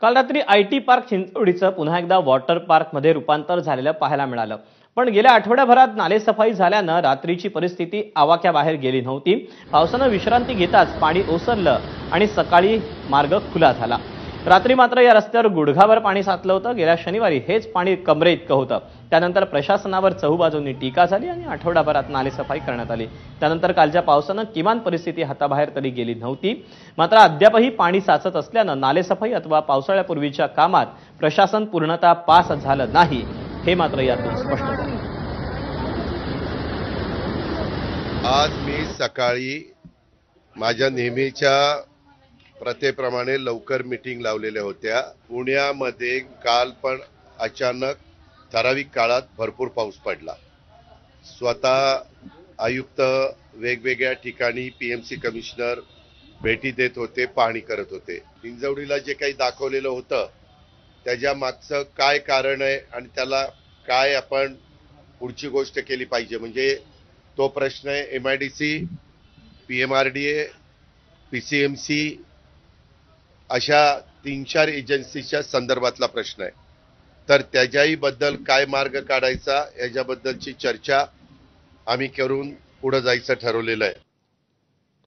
काल रात्री IT park चिंचवडीचं पुन्हा एकदा वॉटर पार्कमध्ये रूपांतर झालेलं पाहायला मिळालं। पण गेल्या आठवड्याभरात नालेसफाई झाल्यानं रात्रीची परिस्थिती आवाक्याबाहेर गेली नव्हती। पावसानं विश्रांती घेताच पाणी ओसरलं आणि सकाळी मार्ग खुला झाला। रात्री मात्र या रस्त्यावर गुडघाभर पाणी साचलं होतं। गेल्या शनिवारी हेच पाणी कमरे इतकं होतं। त्यानंतर प्रशासनावर चहूबाजूंनी टीका झाली आणि आठवड्याभरात नालेसफाई करण्यात आली। त्यानंतर कालच्या पावसानं किमान परिस्थिती हाताबाहेर तरी गेली नव्हती। मात्र अद्यापही पाणी साचत असल्यानं नालेसफाई अथवा पावसाळ्यापूर्वीच्या कामात प्रशासन पूर्णतः पास झालं नाही, हे मात्र यातून स्पष्ट झालं। आज मी सकाळी माझ्या नेहमीच्या प्रथेप्रमाणे लवकर मीटिंग लावलेल्या होत्या। पुण्यामध्ये काल पण अचानक ठराविक काळात भरपूर पाऊस पडला। स्वतः आयुक्त वेगवेगळ्या ठिकाणी पीएमसी कमिशनर भेटी देत होते, पाहणी करत होते। हिंजवडीला जे काही दाखवलेलं होतं त्याच्या मागचं काय कारण आहे आणि त्याला काय आपण पुढची गोष्ट केली पाहिजे, म्हणजे तो प्रश्न आहे एमआयडीसी, पीएमआरडीए, पीसीएमसी अशा 3-4 एजन्सीच्या संदर्भातला प्रश्न आहे। तर त्याच्याही बद्दल काय मार्ग काढायचा याच्याबद्दलची चर्चा आम्ही करून पुढे जायचं ठरवलेलं आहे।